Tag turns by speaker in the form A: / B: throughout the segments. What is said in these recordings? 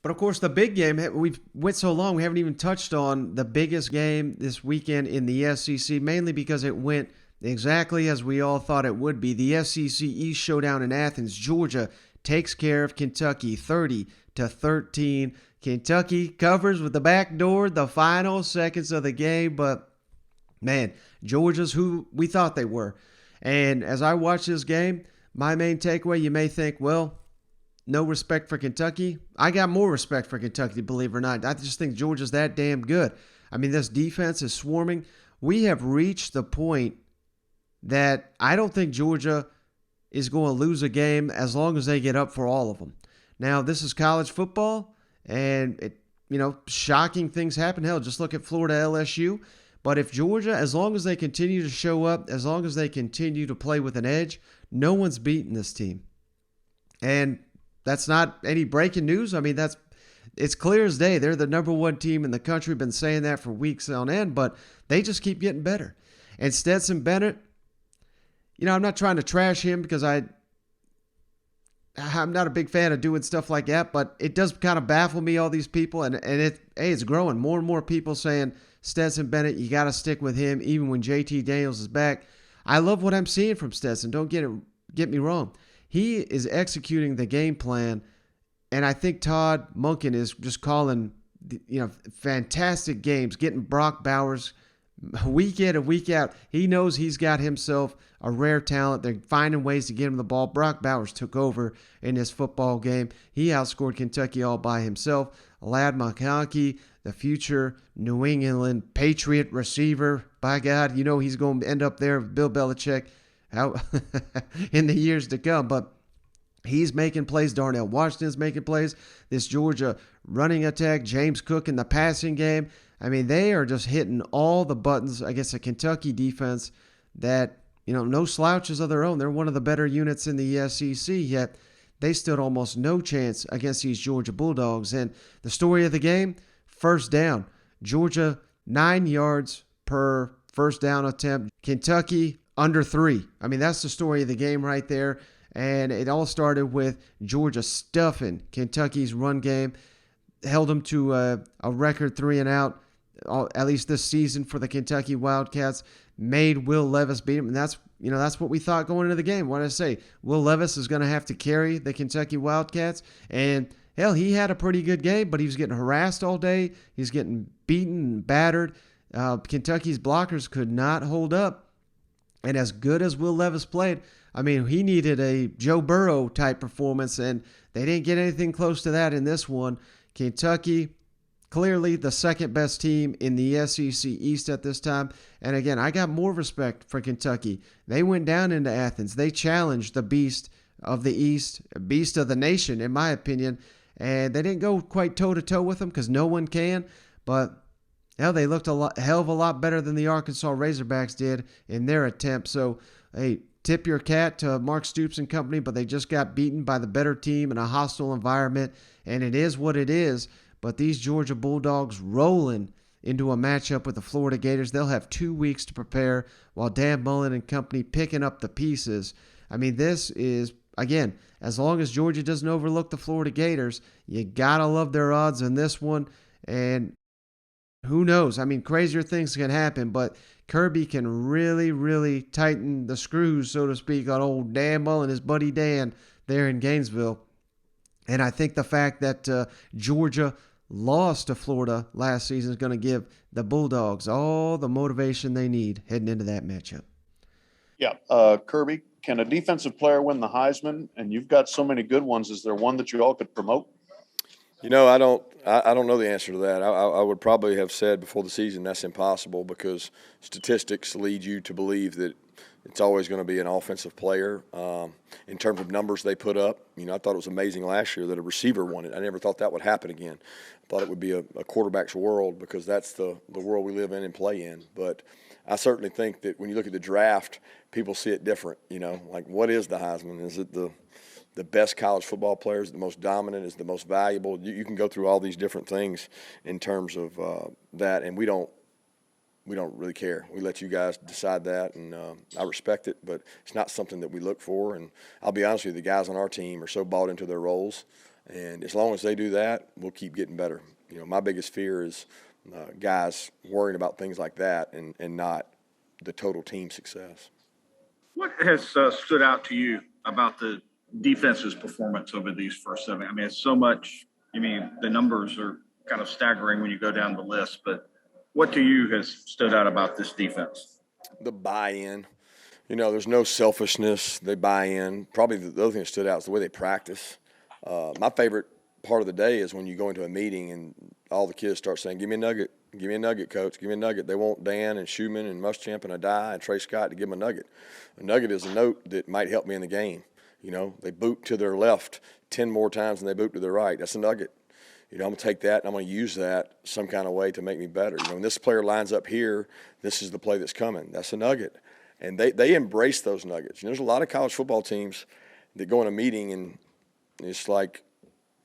A: But of course, the big game, we've went so long, we haven't even touched on the biggest game this weekend in the SEC, mainly because it went exactly as we all thought it would be. The SEC East showdown in Athens. Georgia takes care of Kentucky 30-13. Kentucky covers with the back door the final seconds of the game, but man, Georgia's who we thought they were. And as I watch this game, my main takeaway, you may think, well, no respect for Kentucky. I got more respect for Kentucky, believe it or not. I just think Georgia's that damn good. I mean, this defense is swarming. We have reached the point that I don't think Georgia is going to lose a game as long as they get up for all of them. Now, this is college football, and shocking things happen. Hell, just look at Florida LSU. But if Georgia, as long as they continue to show up, as long as they continue to play with an edge, no one's beating this team. And that's not any breaking news. I mean, it's clear as day. They're the number one team in the country. Been saying that for weeks on end, but they just keep getting better. And Stetson Bennett, I'm not trying to trash him because I'm not a big fan of doing stuff like that, but it does kind of baffle me, all these people, and it's growing. More and more people saying, Stetson Bennett, you got to stick with him even when JT Daniels is back. I love what I'm seeing from Stetson. Don't get me wrong. He is executing the game plan, and I think Todd Monken is just calling fantastic games, getting Brock Bowers week in and week out. He knows he's got himself a rare talent. They're finding ways to get him the ball. Brock Bowers took over in this football game. He outscored Kentucky all by himself. Ladd McConkey, the future New England Patriot receiver. By God, he's going to end up there with Bill Belichick in the years to come. But he's making plays. Darnell Washington's making plays. This Georgia running attack, James Cook in the passing game. I mean, they are just hitting all the buttons against a Kentucky defense that, no slouches of their own. They're one of the better units in the SEC, yet they stood almost no chance against these Georgia Bulldogs. And the story of the game, first down. Georgia, 9 yards per first down attempt. Kentucky, under 3. I mean, that's the story of the game right there. And it all started with Georgia stuffing Kentucky's run game. Held them to a record 3-and-out, at least this season for the Kentucky Wildcats. Made Will Levis beat him, and that's what we thought going into the game. What did I say? Will Levis is going to have to carry the Kentucky Wildcats, and hell, he had a pretty good game, but he was getting harassed all day. He's getting beaten and battered. Kentucky's blockers could not hold up, and as good as Will Levis played, I mean, he needed a Joe Burrow type performance, and they didn't get anything close to that in this one. Kentucky, clearly the second best team in the SEC East at this time. And again, I got more respect for Kentucky. They went down into Athens. They challenged the beast of the East, beast of the nation, in my opinion. And they didn't go quite toe-to-toe with them because no one can. But hell, they looked a hell of a lot better than the Arkansas Razorbacks did in their attempt. So, hey, tip your cap to Mark Stoops and company, but they just got beaten by the better team in a hostile environment. And it is what it is. But these Georgia Bulldogs rolling into a matchup with the Florida Gators. They'll have 2 weeks to prepare while Dan Mullen and company picking up the pieces. I mean, this is, again, as long as Georgia doesn't overlook the Florida Gators, you got to love their odds in this one. And who knows? I mean, crazier things can happen, but Kirby can really, really tighten the screws, so to speak, on old Dan Mullen, his buddy Dan, there in Gainesville. And I think the fact that Georgia lost to Florida last season is going to give the Bulldogs all the motivation they need heading into that matchup.
B: Yeah. Kirby, can a defensive player win the Heisman? And you've got so many good ones. Is there one that you all could promote?
C: I don't know the answer to that. I would probably have said before the season that's impossible because statistics lead you to believe that it's always going to be an offensive player. In terms of numbers they put up, I thought it was amazing last year that a receiver won it. I never thought that would happen again. I thought it would be a quarterback's world because that's the world we live in and play in. But I certainly think that when you look at the draft, people see it different. Like what is the Heisman? Is it the best college football player? Is it the most dominant? Is it the most valuable? You can go through all these different things in terms of that, and we don't really care. We let you guys decide that, and I respect it, but it's not something that we look for. And I'll be honest with you, the guys on our team are so bought into their roles. And as long as they do that, we'll keep getting better. You know, my biggest fear is guys worrying about things like that and not the total team success.
D: What has stood out to you about the defense's performance over these first 7? I mean, it's so much. I mean, the numbers are kind of staggering when you go down the list, but what to you has stood out about this defense?
C: The buy-in. You know, there's no selfishness. They buy in. Probably the other thing that stood out is the way they practice. My favorite part of the day is when you go into a meeting and all the kids start saying, "Give me a nugget. Give me a nugget, coach. Give me a nugget." They want Dan and Schumann and Muschamp and Adai and Trey Scott to give them a nugget. A nugget is a note that might help me in the game. You know, they boot to their left 10 more times than they boot to their right. That's a nugget. You know, I'm going to take that and I'm going to use that some kind of way to make me better. You know, when this player lines up here, this is the play that's coming. That's a nugget. And they embrace those nuggets. You know, there's a lot of college football teams that go in a meeting and it's like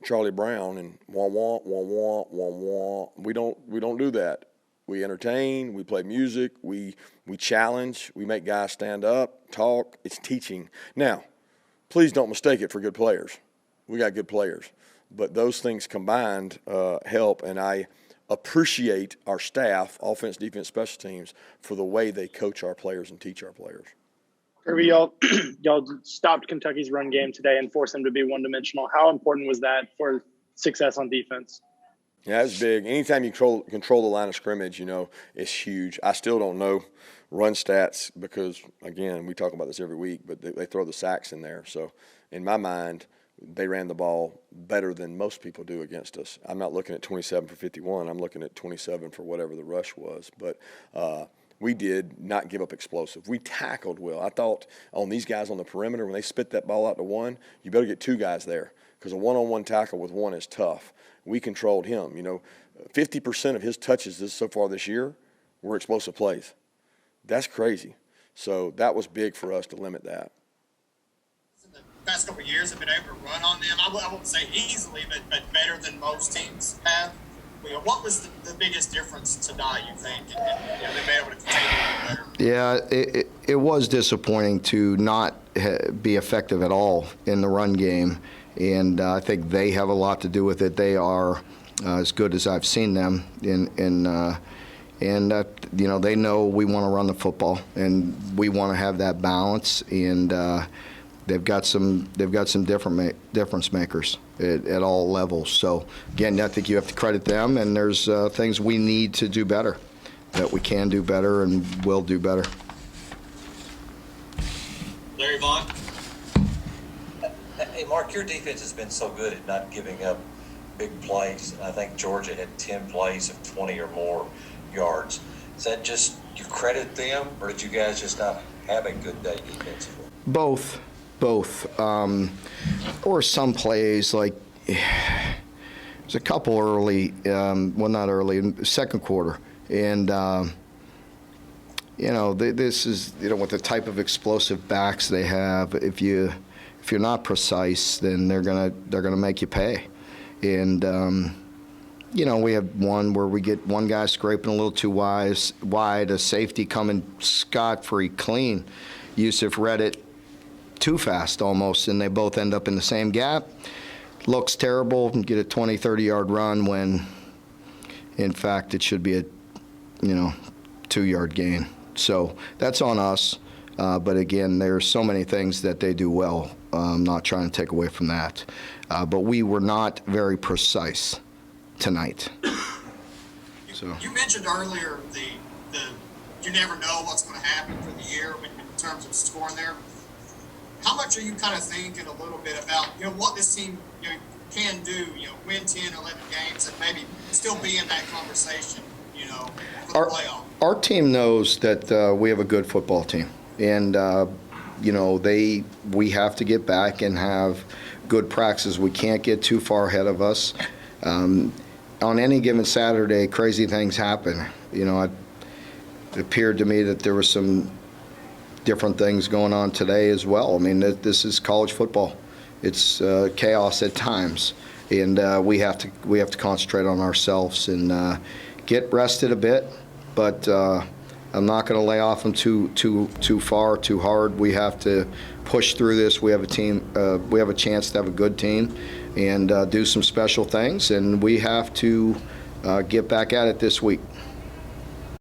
C: Charlie Brown and wah wah wah wah wah wah. We don't do that. We entertain, we play music, we challenge, we make guys stand up, talk. It's teaching. Now, please don't mistake it for good players. We got good players. But those things combined help, and I appreciate our staff, offense, defense, special teams, for the way they coach our players and teach our players.
E: Kirby, y'all stopped Kentucky's run game today and forced them to be one-dimensional. How important was that for success on defense?
C: Yeah, it's big. Anytime you control the line of scrimmage, you know, it's huge. I still don't know run stats because, again, we talk about this every week, but they throw the sacks in there. So, in my mind, they ran the ball better than most people do against us. I'm not looking at 27 for 51. I'm looking at 27 for whatever the rush was. But we did not give up explosive. We tackled well. I thought on these guys on the perimeter, when they spit that ball out to one, you better get two guys there because a one-on-one tackle with one is tough. We controlled him. You know, 50% of his touches so far this year were explosive plays. That's crazy. So that was big for us to limit that.
F: Past couple of years have been able to run on them. I won't say easily, but better than most teams have. You know, what was the biggest difference tonight, you think, and you know, they've been able to contain it better?
G: Yeah, it was disappointing to not be effective at all in the run game, and I think they have a lot to do with it. They are as good as I've seen them, and you know, they know we want to run the football, and we want to have that balance, and they've got some difference makers at all levels. So again, I think you have to credit them, and there's things we need to do better, that we can do better and will do better.
F: Larry Vaughn.
H: Hey, Mark, your defense has been so good at not giving up big plays. I think Georgia had 10 plays of 20 or more yards. Is that just you credit them, or did you guys just not have a good day defensively?
G: Both. Or some plays, like there's a couple early, well, not early, in the second quarter. And, you know, this is, you know, with the type of explosive backs they have, if you're not precise, then they're gonna make you pay. And, you know, we have one where we get one guy scraping a little too wide, a safety coming scot-free clean. Yusuf read it too fast almost, and they both end up in the same gap. Looks terrible, and get a 20, 30-yard run when, in fact, it should be a, you know, 2-yard gain. So that's on us. But again, there's so many things that they do well. I'm not trying to take away from that. But we were not very precise tonight. So
F: You mentioned earlier the you never know what's going to happen for the year in terms of scoring there. How much are you kind of thinking a little bit about, you know, what this team, you know, can do, you know, win 10, 11 games and maybe still be in that conversation, you know, for the playoff?
G: Our team knows that we have a good football team, and you know, we have to get back and have good practices. We can't get too far ahead of us. On any given Saturday, crazy things happen. You know, it appeared to me that there was some different things going on today as well. I mean, this is college football. It's chaos at times, and we have to concentrate on ourselves and get rested a bit. But I'm not going to lay off them too far, too hard. We have to push through this. We have a team. We have a chance to have a good team. and do some special things, and we have to get back at it this week.